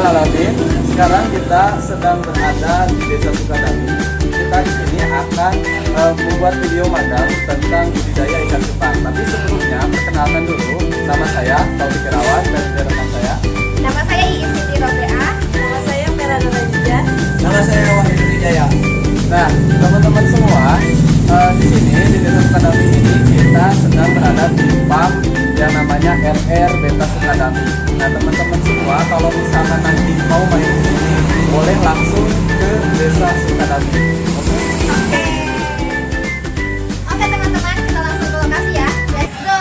Astagfirullahaladzim. Sekarang kita sedang berada di Desa Sukadami. Kita di sini akan membuat video magang tentang budidaya ikan cupang. Tapi sebelumnya perkenalkan dulu, nama saya Taufik Irawan dan rekan saya. Nama saya Iis Siti Robea. Nama saya Merana Rajia. Nama saya Wahyu Wijaya. Nah, teman-teman semua, di sini di Desa Sukadami ini kita sedang berada di PAM yang namanya RR Beta Sukadami. Nah, teman-teman semua, kalau misalkan nanti mau main ke sini, boleh langsung ke Desa Sukadami. Oke? Oke teman-teman, kita langsung ke lokasi ya. Let's go.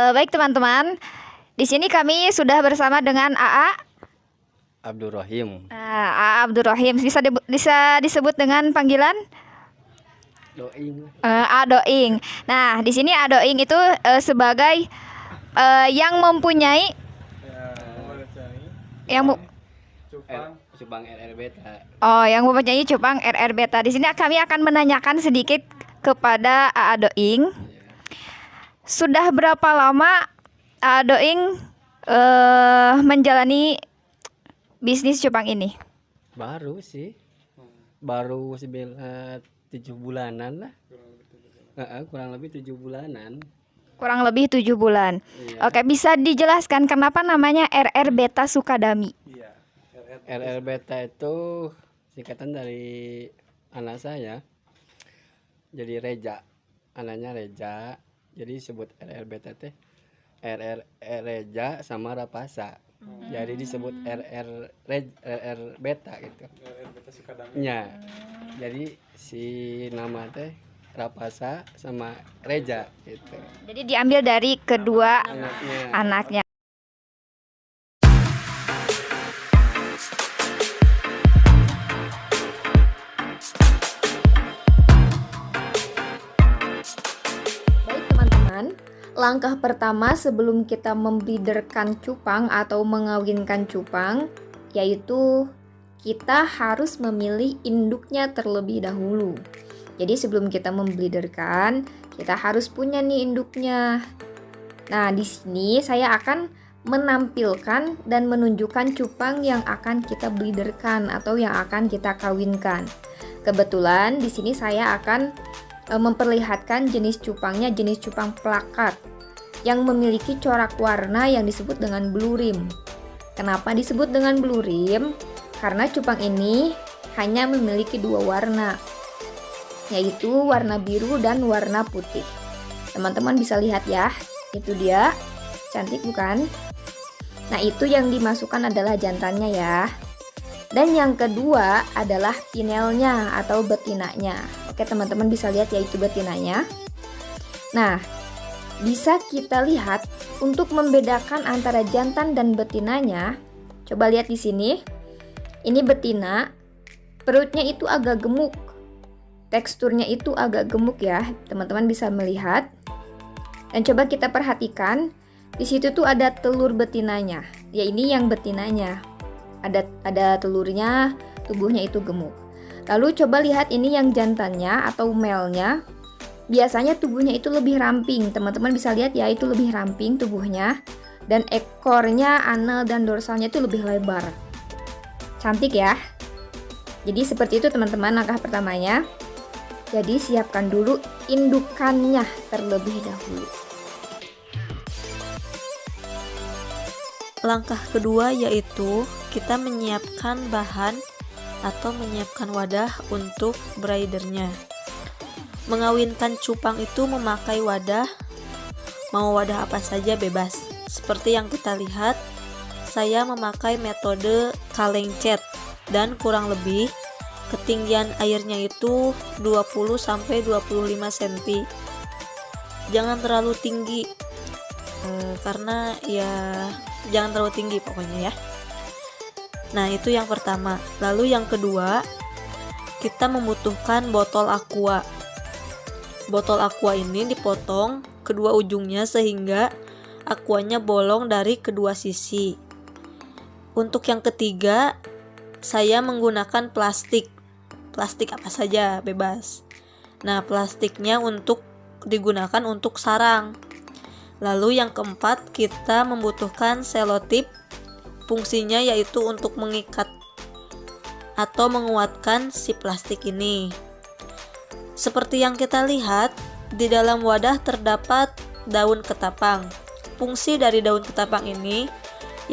Baik teman-teman, di sini kami sudah bersama dengan AA Abdurrahim. AA Abdurrahim. Bisa disebut dengan panggilan Doing. A Doing. Nah, di sini A Doing itu sebagai yang mempunyai Cupang RR Beta. yang mempunyai cupang RR Beta. Di sini kami akan menanyakan sedikit kepada AA Doing. Sudah berapa lama AA Doing menjalani bisnis cupang ini? Baru sih. Baru 7 bulanan lah. Kurang lebih 7 bulanan. Kurang lebih 7 bulan. Iya. Oke, bisa dijelaskan kenapa namanya RR Beta Sukadami? Iya. RR Beta itu singkatan dari anak saya. Jadi Reja. Anaknya Reja. Jadi disebut RR Beta teh RR Reja sama Rapasa. Jadi disebut RR Beta gitu. RR Beta Sukadami. Ya. Jadi si nama teh Rapasa sama Reja gitu. Jadi diambil dari kedua anaknya. Baik teman-teman, langkah pertama sebelum kita membreederkan cupang atau mengawinkan cupang, yaitu kita harus memilih induknya terlebih dahulu. Jadi sebelum kita membreederkan, kita harus punya nih induknya. Nah, di sini saya akan menampilkan dan menunjukkan cupang yang akan kita breederkan atau yang akan kita kawinkan. Kebetulan di sini saya akan memperlihatkan jenis cupangnya, jenis cupang plakat yang memiliki corak warna yang disebut dengan blue rim. Kenapa disebut dengan blue rim? Karena cupang ini hanya memiliki 2 warna, yaitu warna biru dan warna putih. Teman-teman bisa lihat ya, itu dia, cantik bukan? Nah, itu yang dimasukkan adalah jantannya ya. Dan yang kedua adalah pinelnya atau betinanya. Oke, teman-teman bisa lihat yaitu betinanya. Nah, bisa kita lihat untuk membedakan antara jantan dan betinanya. Coba lihat di sini. Ini betina, perutnya itu agak gemuk. Teksturnya itu agak gemuk ya, teman-teman bisa melihat. Dan coba kita perhatikan, di situ tuh ada telur betinanya. Ya, ini yang betinanya. Ada telurnya, tubuhnya itu gemuk. Lalu coba lihat ini yang jantannya atau male-nya. biasanya tubuhnya itu lebih ramping. Teman-teman bisa lihat ya, itu lebih ramping tubuhnya. Dan ekornya, anal, dan dorsalnya itu lebih lebar. Cantik ya. Jadi seperti itu teman-teman langkah pertamanya. Jadi siapkan dulu indukannya terlebih dahulu. Langkah kedua yaitu kita menyiapkan bahan atau menyiapkan wadah untuk braidernya. Mengawinkan cupang itu memakai wadah, mau wadah apa saja bebas. Seperti yang kita lihat, saya memakai metode kaleng cat dan kurang lebih ketinggian airnya itu 20-25 cm. Jangan terlalu tinggi, karena ya jangan terlalu tinggi pokoknya ya. Nah, itu yang pertama. Lalu yang kedua, kita membutuhkan botol aqua. Botol aqua ini dipotong kedua ujungnya sehingga aquanya bolong dari kedua sisi. Untuk yang ketiga, saya menggunakan plastik. Plastik apa saja bebas. Nah, plastiknya digunakan untuk sarang. Lalu yang keempat, kita membutuhkan selotip. Fungsinya yaitu untuk mengikat atau menguatkan si plastik ini. Seperti yang kita lihat, di dalam wadah terdapat daun ketapang. Fungsi dari daun ketapang ini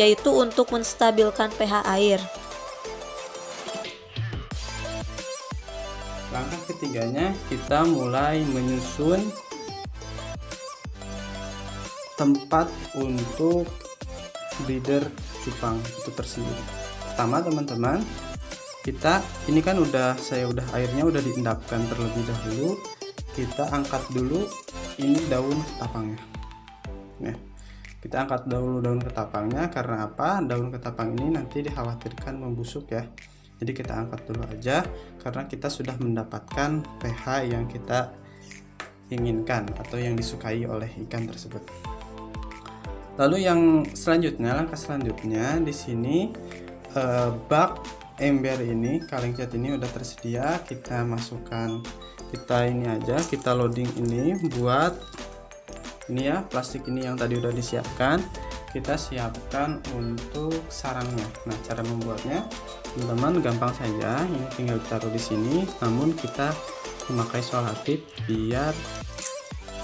yaitu untuk menstabilkan pH air. Langkah ketiganya, kita mulai menyusun tempat untuk breeder cupang itu tersendiri. Pertama teman-teman, ini kan airnya udah diendapkan terlebih dahulu. Kita angkat dulu ini daun ketapangnya. Nah, kita angkat dulu daun ketapangnya karena apa? Daun ketapang ini nanti dikhawatirkan membusuk ya. Jadi kita angkat dulu aja karena kita sudah mendapatkan pH yang kita inginkan atau yang disukai oleh ikan tersebut. Lalu langkah selanjutnya di sini bak ember ini, kaleng cat ini udah tersedia. Kita masukkan, kita loading ini buat ini ya, plastik ini yang tadi udah disiapkan. Kita siapkan untuk sarangnya. Nah, cara membuatnya teman-teman gampang saja. Ini tinggal ditaruh di sini, namun kita memakai selotip biar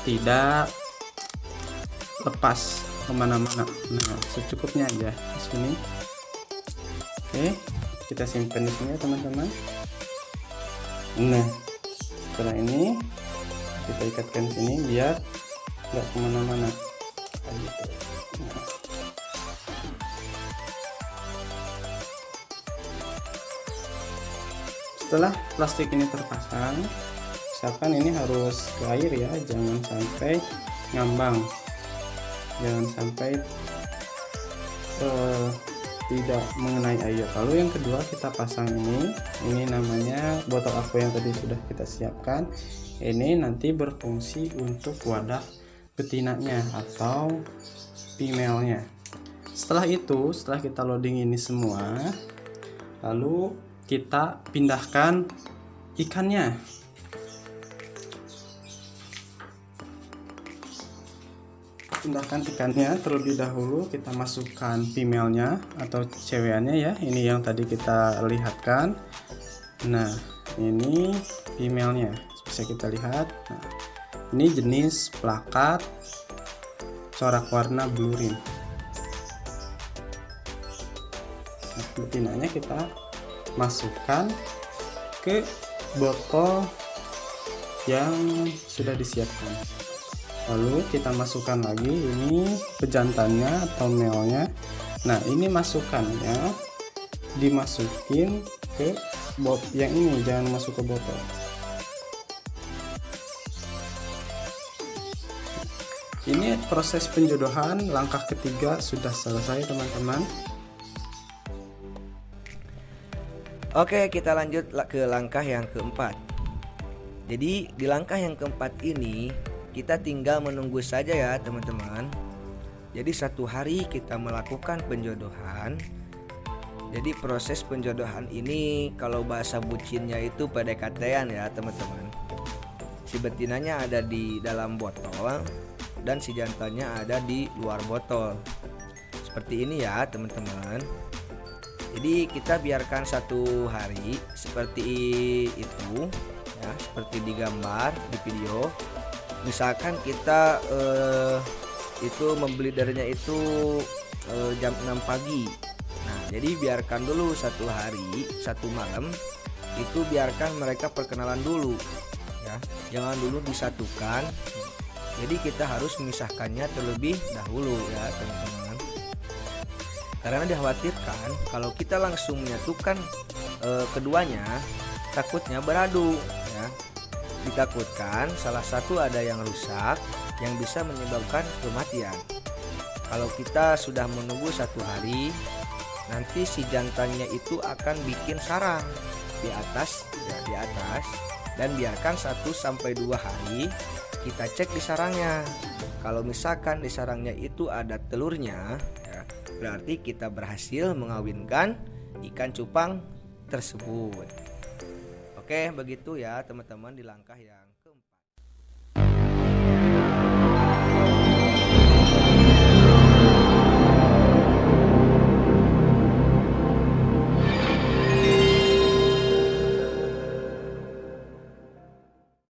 tidak lepas kemana-mana. Nah, secukupnya aja di sini. Oke, kita simpan di sini ya teman-teman. Nah, setelah ini kita ikatkan sini biar nggak kemana-mana. Gitu. Nah. Setelah plastik ini terpasang, usahakan ini harus ke air ya, jangan sampai ngambang. Jangan sampai tidak mengenai air. Lalu yang kedua, kita pasang ini namanya botol aqua yang tadi sudah kita siapkan. Ini nanti berfungsi untuk wadah betinanya atau female-nya. Setelah kita loading ini semua, lalu kita pindahkan ikannya. Pindahkan ikannya terlebih dahulu. Kita masukkan female-nya atau cewekannya ya, ini yang tadi kita lihatkan. Nah, ini female-nya bisa kita lihat. Nah, ini jenis plakat corak warna blue rim. Nah, betinanya kita masukkan ke botol yang sudah disiapkan. Lalu kita masukkan lagi ini pejantannya atau male-nya. Nah, ini masukannya dimasukin ke botol yang ini, jangan masuk ke botol. Ini proses penjodohan langkah ketiga sudah selesai teman-teman. Oke, kita lanjut ke langkah yang keempat. Jadi di langkah yang keempat ini kita tinggal menunggu saja ya teman-teman. Jadi satu hari kita melakukan penjodohan. Jadi proses penjodohan ini kalau bahasa bucinnya itu PDKT-an ya teman-teman. Si betinanya ada di dalam botol dan si jantannya ada di luar botol. Seperti ini ya teman-teman. Jadi kita biarkan 1 hari seperti itu ya, seperti digambar di video. Misalkan kita itu membelidernya itu jam 6 pagi. Nah, jadi biarkan dulu 1 hari, 1 malam itu biarkan mereka perkenalan dulu ya. Jangan dulu disatukan. Jadi kita harus memisahkannya terlebih dahulu ya teman-teman. Karena dikhawatirkan kalau kita langsung menyatukan keduanya takutnya beradu ya. Ditakutkan salah satu ada yang rusak yang bisa menyebabkan kematian. Kalau kita sudah menunggu 1 hari, nanti si jantannya itu akan bikin sarang di atas ya, di atas, dan biarkan 1-2 hari kita cek di sarangnya. Kalau misalkan di sarangnya itu ada telurnya ya, berarti kita berhasil mengawinkan ikan cupang tersebut. Oke, begitu ya teman-teman di langkah yang